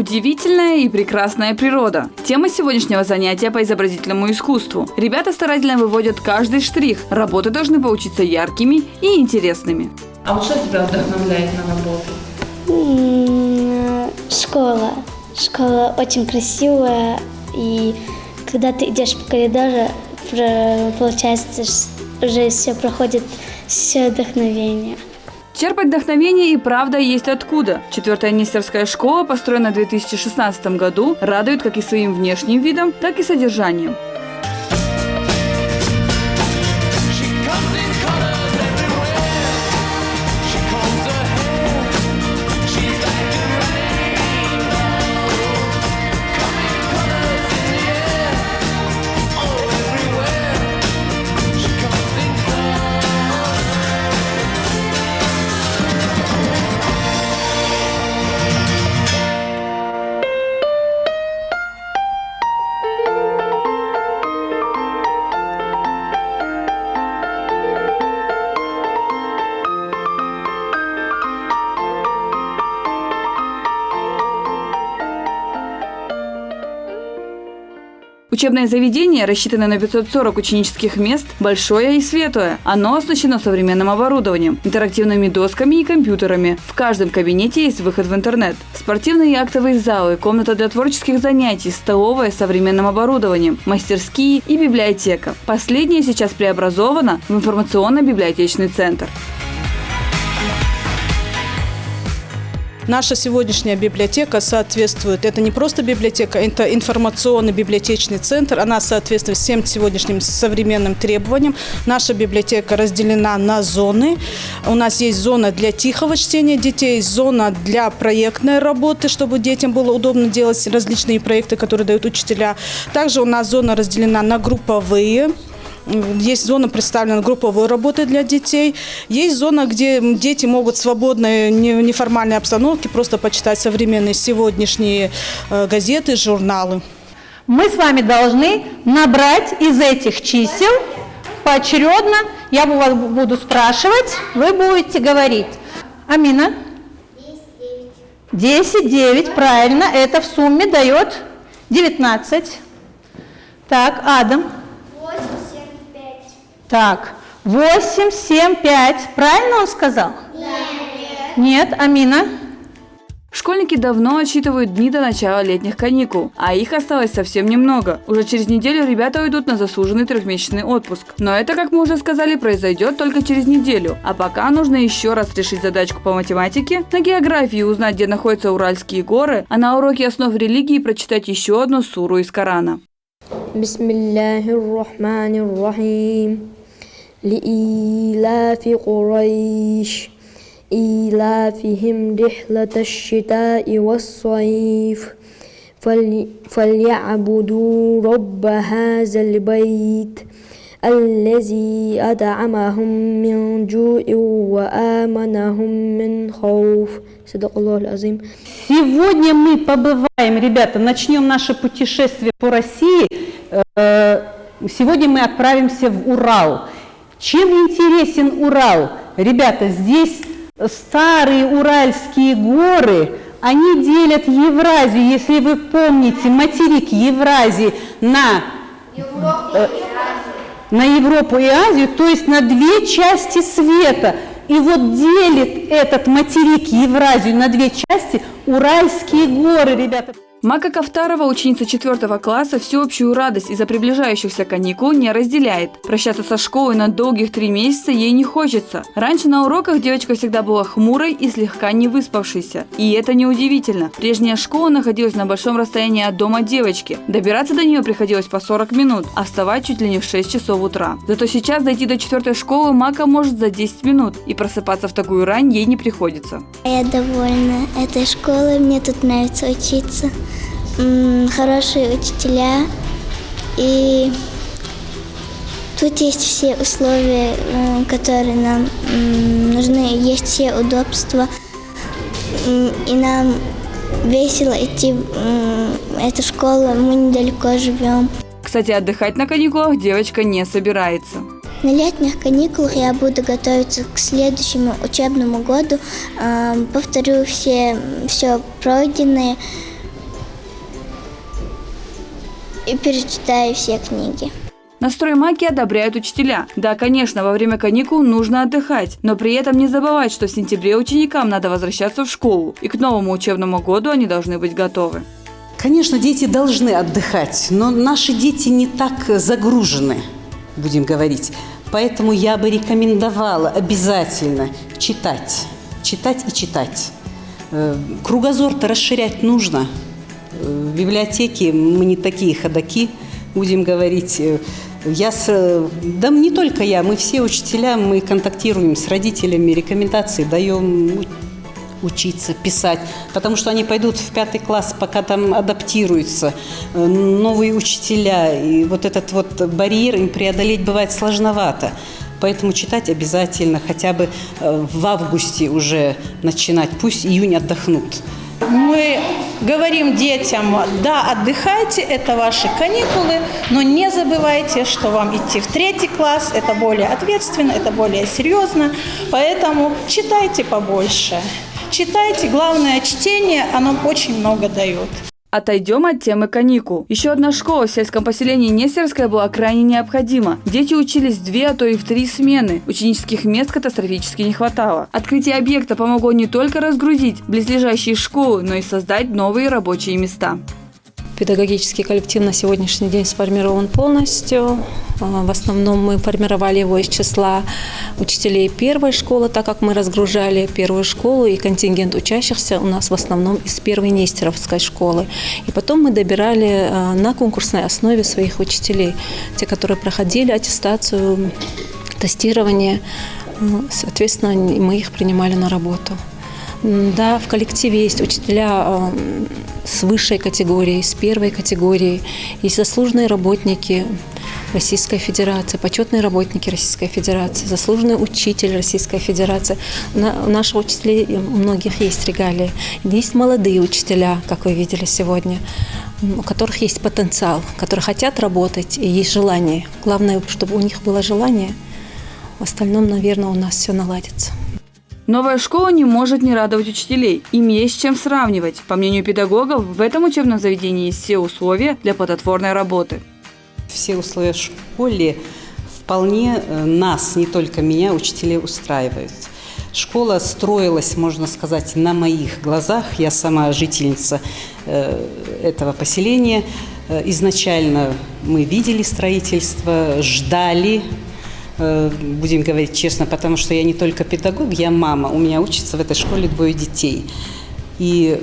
Удивительная и прекрасная природа. Тема сегодняшнего занятия по изобразительному искусству. Ребята старательно выводят каждый штрих. Работы должны получиться яркими и интересными. А вот что тебя вдохновляет на работу? Школа. Школа очень красивая. И когда ты идешь по коридору, получается, уже все проходит, все вдохновение. Черпать вдохновение и правда есть откуда. 4-я Нестерская школа, построена в 2016 году, радует как и своим внешним видом, так и содержанием. Учебное заведение, рассчитанное на 540 ученических мест, большое и светлое. Оно оснащено современным оборудованием, интерактивными досками и компьютерами. В каждом кабинете есть выход в интернет. Спортивные и актовые залы, комната для творческих занятий, столовая с современным оборудованием, мастерские и библиотека. Последняя сейчас преобразована в информационно-библиотечный центр. Наша сегодняшняя библиотека соответствует, это не просто библиотека, это информационный библиотечный центр, она соответствует всем сегодняшним современным требованиям. Наша библиотека разделена на зоны. У нас есть зона для тихого чтения детей, зона для проектной работы, чтобы детям было удобно делать различные проекты, которые дают учителя. Также у нас зона разделена на групповые. Есть зона, представлена групповой работой для детей. Есть зона, где дети могут в свободной, неформальной обстановке просто почитать современные сегодняшние газеты, журналы. Мы с вами должны набрать из этих чисел поочередно. Я вас буду спрашивать, вы будете говорить. Амина? 10, 9, правильно. Это в сумме дает 19. Так, Адам? Так, 8, 7, 5. Правильно он сказал? Нет. Нет, Амина? Школьники давно отсчитывают дни до начала летних каникул, а их осталось совсем немного. Уже через неделю ребята уйдут на заслуженный 3-месячный отпуск. Но это, как мы уже сказали, произойдет только через неделю. А пока нужно еще раз решить задачку по математике, на географии узнать, где находятся Уральские горы, а на уроке основ религии прочитать еще одну суру из Корана. Бисмиллахир-рахманир-рахим. لإيلاف قريش إيلافهم رحلة الشتاء والصيف فليعبدوا رب هذا البيت الذي أطعمهم من جوع وآمنهم من خوف. صدق الله العظيم. Сегодня мы побываем, ребята, начнем наше путешествие по России. Сегодня мы отправимся в Урал. Чем интересен Урал? Ребята, здесь старые Уральские горы, они делят Евразию, если вы помните, материк Евразии на Европу и Азию, то есть на 2 части света. И вот делит этот материк Евразию на 2 части Уральские горы, ребята. Мака Кавтарова, ученица 4 класса, всеобщую радость из-за приближающихся каникул не разделяет. Прощаться со школой на долгих 3 месяца ей не хочется. Раньше на уроках девочка всегда была хмурой и слегка не выспавшейся. И это неудивительно. Прежняя школа находилась на большом расстоянии от дома девочки. Добираться до нее приходилось по 40 минут, а вставать чуть ли не в 6 часов утра. Зато сейчас дойти до 4-й школы Мака может за 10 минут, и просыпаться в такую рань ей не приходится. Я довольна этой школой, мне тут нравится учиться. Хорошие учителя, и тут есть все условия, которые нам нужны, есть все удобства, и нам весело идти в эту школу, мы недалеко живем. Кстати, отдыхать на каникулах девочка не собирается. На летних каникулах я буду готовиться к следующему учебному году, повторю все пройденное, и перечитаю все книги. Настрой Маки одобряют учителя. Да, конечно, во время каникул нужно отдыхать, но при этом не забывать, что в сентябре ученикам надо возвращаться в школу, и к новому учебному году они должны быть готовы. Конечно, дети должны отдыхать, но наши дети не так загружены, будем говорить. Поэтому я бы рекомендовала обязательно читать, читать и читать. Кругозор-то расширять нужно. В библиотеке мы не такие ходаки, будем говорить. Да не только я, мы все учителя, мы контактируем с родителями, рекомендации даем учиться, писать, потому что они пойдут в 5 класс, пока там адаптируются новые учителя, и вот этот вот барьер им преодолеть бывает сложновато. Поэтому читать обязательно, хотя бы в августе уже начинать, пусть июнь отдохнут. Мы говорим детям: да, отдыхайте, это ваши каникулы, но не забывайте, что вам идти в 3 класс, это более ответственно, это более серьезно, поэтому читайте побольше. Читайте, главное чтение, оно очень много дает. Отойдем от темы каникул. Еще одна школа в сельском поселении Нестерская была крайне необходима. Дети учились в 2, а то и в 3 смены. Ученических мест катастрофически не хватало. Открытие объекта помогло не только разгрузить близлежащие школы, но и создать новые рабочие места. Педагогический коллектив на сегодняшний день сформирован полностью. В основном мы формировали его из числа учителей первой школы, так как мы разгружали первую школу, и контингент учащихся у нас в основном из первой Нестеровской школы. И потом мы добирали на конкурсной основе своих учителей, те, которые проходили аттестацию, тестирование. Соответственно, мы их принимали на работу. Да, в коллективе есть учителя с высшей категорией, с первой категорией, есть заслуженные работники Российской Федерации, почетные работники Российской Федерации, заслуженный учитель Российской Федерации. У наших учителей у многих есть регалии. Есть молодые учителя, как вы видели сегодня, у которых есть потенциал, которые хотят работать и есть желание. Главное, чтобы у них было желание. В остальном, наверное, у нас все наладится. Новая школа не может не радовать учителей. Им есть с чем сравнивать. По мнению педагогов, в этом учебном заведении есть все условия для плодотворной работы. Все условия в школе вполне нас, не только меня, учителей устраивают. Школа строилась, можно сказать, на моих глазах. Я сама жительница этого поселения. Изначально мы видели строительство, ждали. Будем говорить честно, потому что я не только педагог, я мама. У меня учатся в этой школе 2 детей. И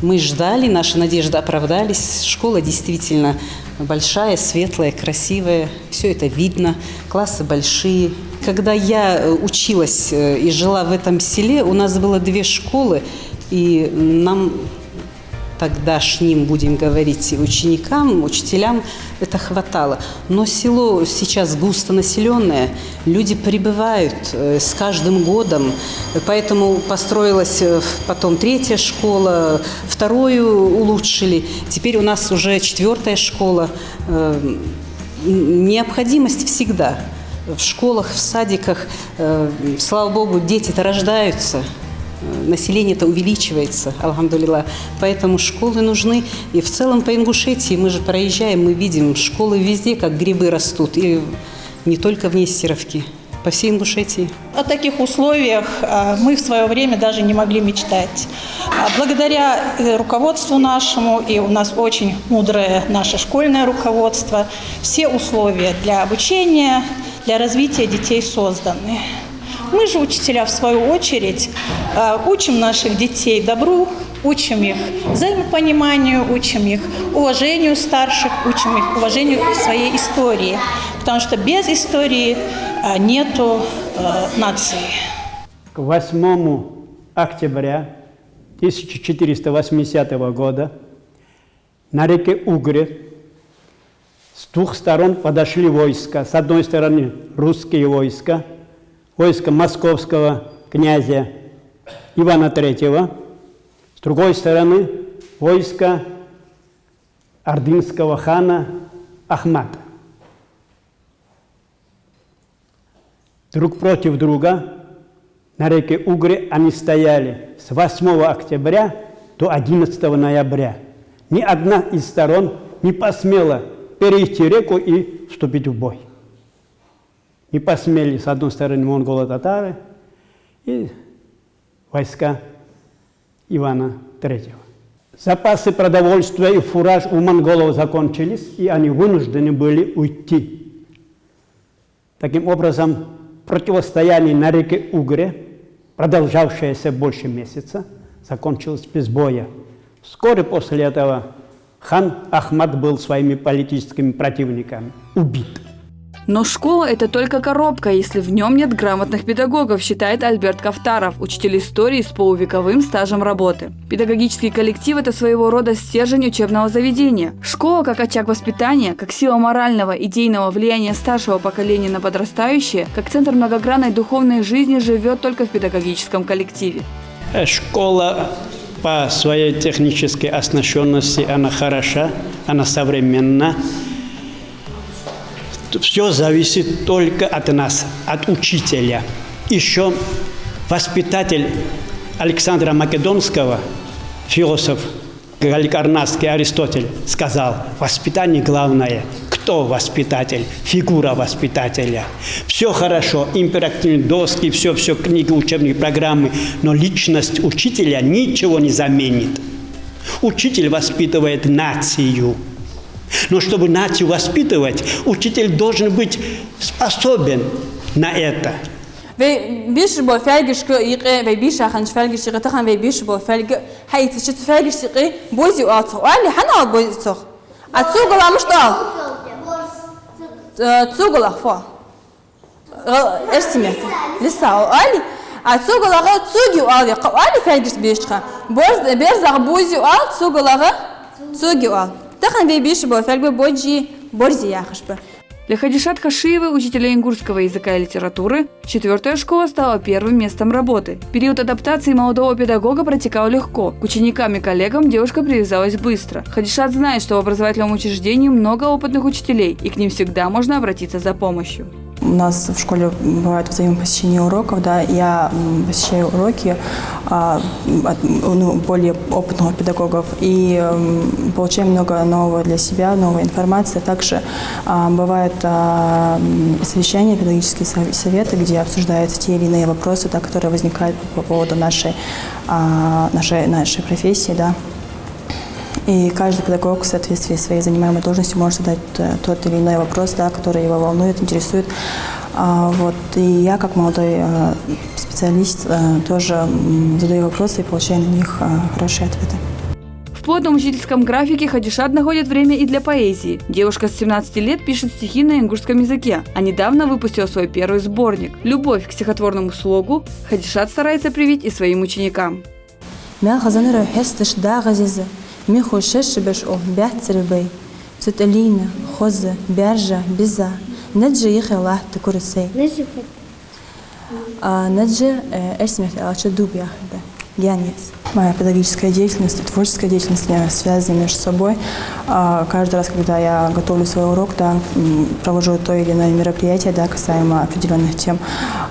мы ждали, наши надежды оправдались. Школа действительно большая, светлая, красивая. Все это видно. Классы большие. Когда я училась и жила в этом селе, у нас было 2 школы. И нам, тогдашним, будем говорить, ученикам, учителям это хватало. Но село сейчас густонаселенное, люди прибывают с каждым годом, поэтому построилась потом 3 школа, 2-ю улучшили, теперь у нас уже 4-я школа. Необходимость всегда. В школах, в садиках, слава Богу, дети-то рождаются. Население-то увеличивается, алхамдулилла. Поэтому школы нужны. И в целом по Ингушетии мы же проезжаем, мы видим, школы везде, как грибы растут. И не только в Нестеровке, по всей Ингушетии. О таких условиях мы в свое время даже не могли мечтать. Благодаря руководству нашему, и у нас очень мудрое наше школьное руководство, все условия для обучения, для развития детей созданы. Мы же, учителя, в свою очередь, учим наших детей добру, учим их взаимопониманию, учим их уважению старших, учим их уважению к своей истории. Потому что без истории нету нации. К 8 октября 1480 года на реке Угре с 2 сторон подошли войска. С одной стороны русские войска, войско московского князя Ивана III, с другой стороны войско ордынского хана Ахмата. Друг против друга на реке Угре они стояли с 8 октября до 11 ноября. Ни одна из сторон не посмела перейти реку и вступить в бой. Не посмели, с одной стороны, монголо-татары и войска Ивана III. Запасы продовольствия и фураж у монголов закончились, и они вынуждены были уйти. Таким образом, противостояние на реке Угре, продолжавшееся больше месяца, закончилось без боя. Вскоре после этого хан Ахмад был своими политическими противниками убит. Но школа – это только коробка, если в нем нет грамотных педагогов, считает Альберт Кафтаров, учитель истории с полувековым стажем работы. Педагогический коллектив – это своего рода стержень учебного заведения. Школа как очаг воспитания, как сила морального, идейного влияния старшего поколения на подрастающее, как центр многогранной духовной жизни живет только в педагогическом коллективе. Школа по своей технической оснащенности, она хороша, она современна. Все зависит только от нас, от учителя. Еще воспитатель Александра Македонского, философ галикарнасский Аристотель, сказал: воспитание главное. Кто воспитатель? Фигура воспитателя. Все хорошо, императивные доски, все книги, учебные программы, но личность учителя ничего не заменит. Учитель воспитывает нацию. Но чтобы нацию воспитывать, учитель должен быть способен на это. بيش با فرقش که ایقه و بیش آخرش فرقش که تخم و بیش با فرق هیچ چیز فرقش که بوزی آتو ولی حنا بوزی تو اتوقع لامش تو اتوقع لخوا ارسمت لسه ولی اتوقع لغة توجي وعلي ولی فرقش بیش خا برز بوزي وعل اتوقع لغة توجي وعل تخم و بیش با فرق بوجي برزي آخرش به. Для Хадишат Хашиевой, учителя ингурского языка и литературы, 4-я школа стала первым местом работы. Период адаптации молодого педагога протекал легко. К ученикам и коллегам девушка привязалась быстро. Хадишат знает, что в образовательном учреждении много опытных учителей, и к ним всегда можно обратиться за помощью. У нас в школе бывает взаимопосещение уроков, да, я посещаю уроки от более опытных педагогов и получаю много нового для себя, новой информации. Также бывают совещания, педагогические советы, где обсуждаются те или иные вопросы, да, которые возникают по поводу нашей профессии, да. И каждый педагог в соответствии с своей занимаемой должностью может задать тот или иной вопрос, да, который его волнует, интересует. Вот. И я, как молодой специалист, тоже задаю вопросы и получаю на них хорошие ответы. В плотном учительском графике Хадишат находит время и для поэзии. Девушка с 17 лет пишет стихи на ингурском языке, а недавно выпустила свой первый сборник. Любовь к стихотворному слогу Хадишат старается привить и своим ученикам. مي خوشش بش أو بيعتر بي تتقلينا خوزة بيرجع بزع نجي يخي الله تكرسي نجي اسمك أشد دوب يا أخي Гянец. Моя педагогическая деятельность и творческая деятельность связаны между собой. Каждый раз, когда я готовлю свой урок, да, провожу то или иное мероприятие, да, касаемо определенных тем,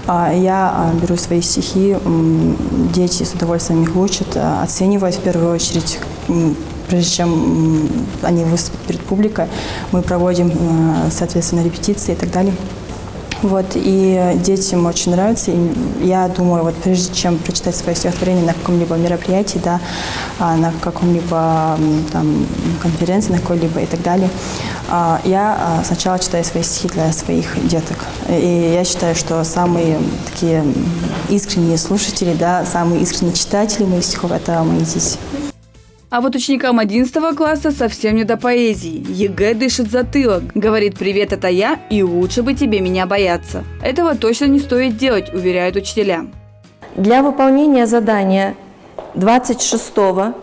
я беру свои стихи, дети с удовольствием их учат, оценивают в первую очередь. Прежде чем они выступят перед публикой, мы проводим, соответственно, репетиции и так далее. Вот, и детям очень нравится. И я думаю, вот прежде чем прочитать свое стихотворение на каком-либо мероприятии, да, на каком-либо там конференции, на какой-либо и так далее, я сначала читаю свои стихи для своих деток. И я считаю, что самые такие искренние слушатели, да, самые искренние читатели моих стихов – это мои дети. А вот ученикам 11 класса совсем не до поэзии. ЕГЭ дышит затылок. Говорит: «Привет, это я, и лучше бы тебе меня бояться». Этого точно не стоит делать, уверяют учителя. Для выполнения задания 26-го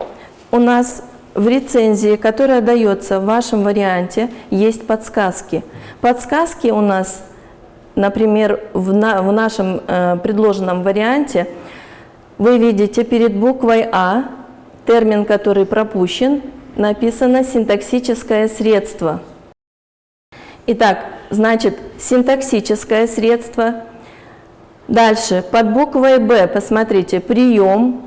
у нас в рецензии, которая дается в вашем варианте, есть подсказки. Подсказки у нас, например, в нашем предложенном варианте вы видите перед буквой «А» термин, который пропущен, написано «синтаксическое средство». Итак, значит, синтаксическое средство. Дальше, под буквой «Б», посмотрите, прием.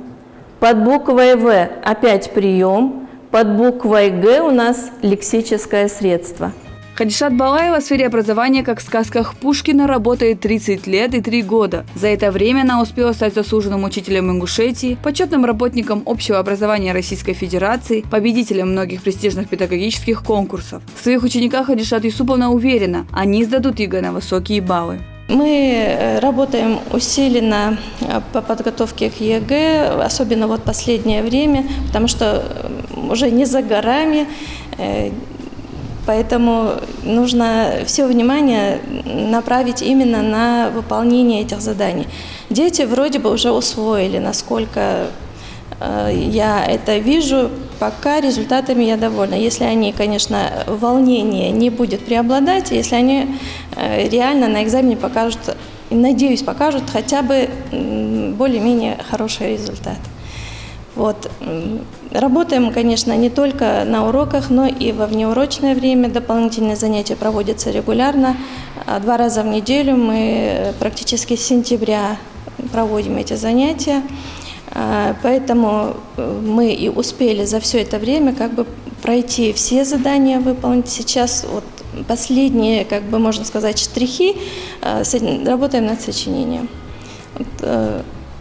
Под буквой «В» опять прием. под буквой «Г» у нас лексическое средство. Хадишат Балаева в сфере образования, как в сказках Пушкина, работает 30 лет и 3 года. За это время она успела стать заслуженным учителем Ингушетии, почетным работником общего образования Российской Федерации, победителем многих престижных педагогических конкурсов. В своих учениках Хадишат Юсуповна уверена, они сдадут ЕГЭ на высокие баллы. Мы работаем усиленно по подготовке к ЕГЭ, особенно вот последнее время, потому что уже не за горами. Поэтому нужно все внимание направить именно на выполнение этих заданий. Дети вроде бы уже усвоили, насколько я это вижу, пока результатами я довольна. Если они, конечно, волнение не будет преобладать, если они реально на экзамене покажут, надеюсь, покажут хотя бы более-менее хороший результат. Вот. Работаем, конечно, не только на уроках, но и во внеурочное время. Дополнительные занятия проводятся регулярно. 2 раза в неделю мы практически с сентября проводим эти занятия. Поэтому мы и успели за все это время пройти все задания, выполнить. Сейчас вот последние, можно сказать, штрихи. Работаем над сочинением.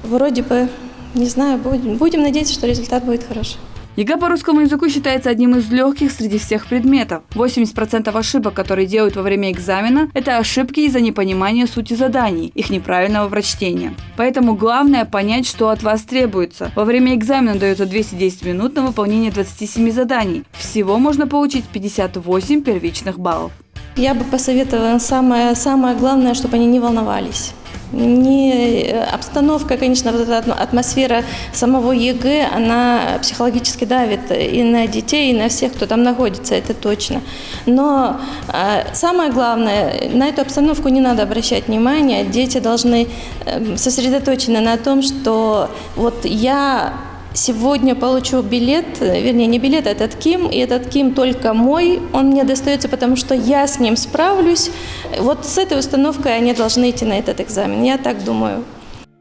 Вроде бы, не знаю, будем надеяться, что результат будет хороший. ЕГЭ по русскому языку считается одним из легких среди всех предметов. 80% ошибок, которые делают во время экзамена, это ошибки из-за непонимания сути заданий, их неправильного прочтения. Поэтому главное понять, что от вас требуется. Во время экзамена дается 210 минут на выполнение 27 заданий. Всего можно получить 58 первичных баллов. Я бы посоветовала самое главное, чтобы они не волновались. Обстановка, конечно, вот эта атмосфера самого ЕГЭ, она психологически давит и на детей, и на всех, кто там находится, это точно. Но самое главное, на эту обстановку не надо обращать внимания. Дети должны сосредоточены на том, что вот я сегодня получу билет, вернее, не билет, а этот КИМ, и этот КИМ только мой, он мне достается, потому что я с ним справлюсь. Вот с этой установкой они должны идти на этот экзамен, я так думаю.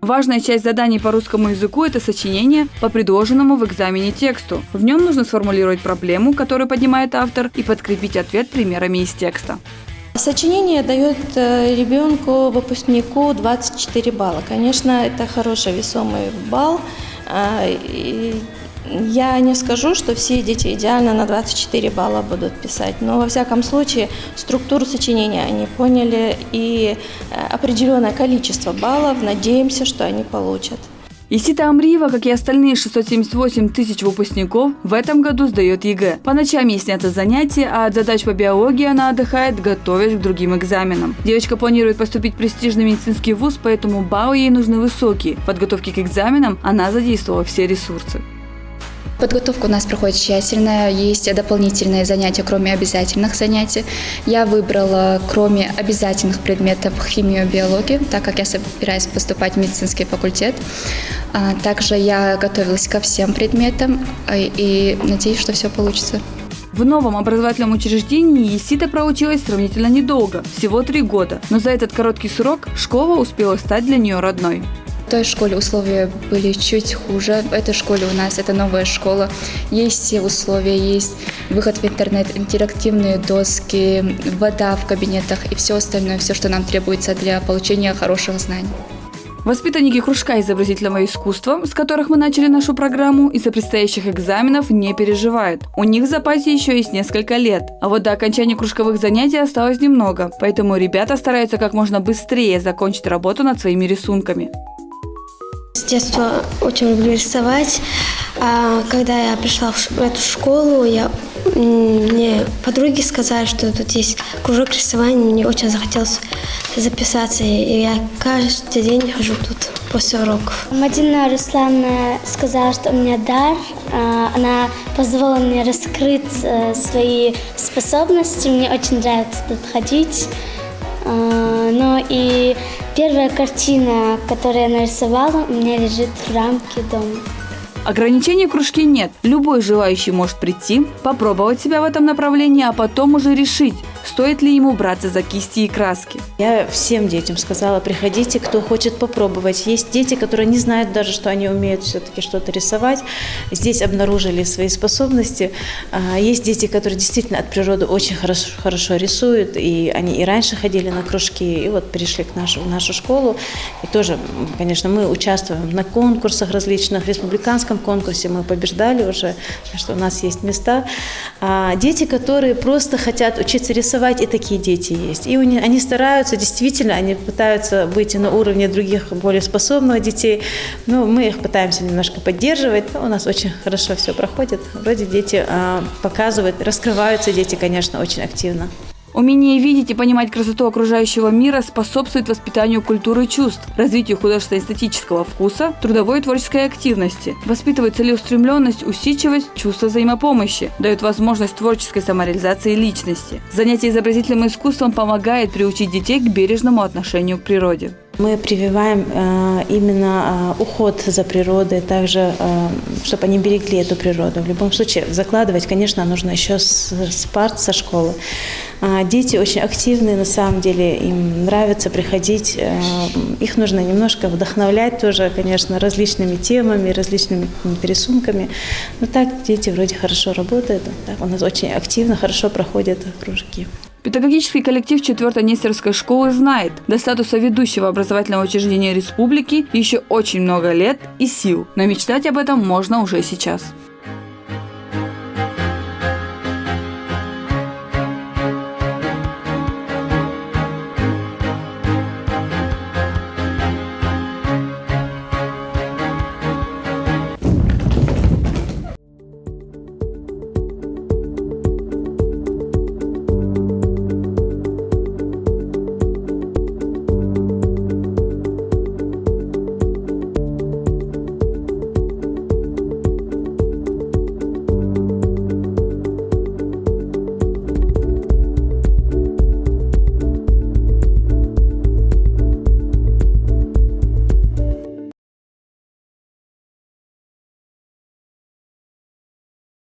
Важная часть заданий по русскому языку – это сочинение по предложенному в экзамене тексту. В нем нужно сформулировать проблему, которую поднимает автор, и подкрепить ответ примерами из текста. Сочинение дает ребенку, выпускнику 24 балла. Конечно, это хороший весомый балл. Я не скажу, что все дети идеально на 24 балла будут писать, но во всяком случае структуру сочинения они поняли, и определенное количество баллов, надеемся, что они получат. Исита Амриева, как и остальные 678 тысяч выпускников, в этом году сдает ЕГЭ. По ночам ей снятся занятия, а от задач по биологии она отдыхает, готовясь к другим экзаменам. Девочка планирует поступить в престижный медицинский вуз, поэтому баллы ей нужны высокие. В подготовке к экзаменам она задействовала все ресурсы. Подготовка у нас проходит тщательно, есть дополнительные занятия, кроме обязательных занятий. Я выбрала, кроме обязательных предметов, химию и биологию, так как я собираюсь поступать в медицинский факультет. Также я готовилась ко всем предметам и надеюсь, что все получится. В новом образовательном учреждении Исита проучилась сравнительно недолго, всего 3 года. Но за этот короткий срок школа успела стать для нее родной. В той школе условия были чуть хуже. В этой школе у нас это новая школа. Есть все условия, есть выход в интернет, интерактивные доски, вода в кабинетах и все остальное, все, что нам требуется для получения хороших знаний. Воспитанники кружка изобразительного искусства, с которых мы начали нашу программу, из-за предстоящих экзаменов не переживают. У них в запасе еще есть несколько лет. А вот до окончания кружковых занятий осталось немного, поэтому ребята стараются как можно быстрее закончить работу над своими рисунками. С детства очень люблю рисовать. Когда я пришла в эту школу, мне подруги сказали, что тут есть кружок рисования. Мне очень захотелось записаться, и я каждый день хожу тут после уроков. Мадина Руслановна сказала, что у меня дар. Она позволила мне раскрыть свои способности. Мне очень нравится тут ходить. Но и первая картина, которую я нарисовала, у меня лежит в рамке дома. Ограничений в кружке нет. Любой желающий может прийти, попробовать себя в этом направлении, а потом уже решить, стоит ли ему браться за кисти и краски. Я всем детям сказала, приходите, кто хочет попробовать. Есть дети, которые не знают даже, что они умеют все-таки что-то рисовать. Здесь обнаружили свои способности. Есть дети, которые действительно от природы очень хорошо рисуют, и они и раньше ходили на кружки, и вот перешли в нашу школу. И тоже, конечно, мы участвуем на конкурсах различных, в республиканском конкурсе мы побеждали уже, что у нас есть места. Дети, которые просто хотят учиться рисовать, и такие дети есть. И они стараются, действительно, они пытаются выйти на уровне других более способных детей, но мы их пытаемся немножко поддерживать, но у нас очень хорошо все проходит. Вроде дети показывают, раскрываются дети, конечно, очень активно. Умение видеть и понимать красоту окружающего мира способствует воспитанию культуры чувств, развитию художественно-эстетического вкуса, трудовой и творческой активности, воспитывает целеустремленность, усидчивость, чувство взаимопомощи, дает возможность творческой самореализации личности. Занятие изобразительным искусством помогает приучить детей к бережному отношению к природе. Мы прививаем именно уход за природой, также, чтобы они берегли эту природу. В любом случае, закладывать, конечно, нужно еще с парт, со школы. Дети очень активные, на самом деле, им нравится приходить. Их нужно немножко вдохновлять тоже, конечно, различными темами, различными рисунками. Но так дети вроде хорошо работают. Так, у нас очень активно, хорошо проходят кружки. Педагогический коллектив 4-й Нестеровской школы знает, до статуса ведущего образовательного учреждения республики еще очень много лет и сил, но мечтать об этом можно уже сейчас.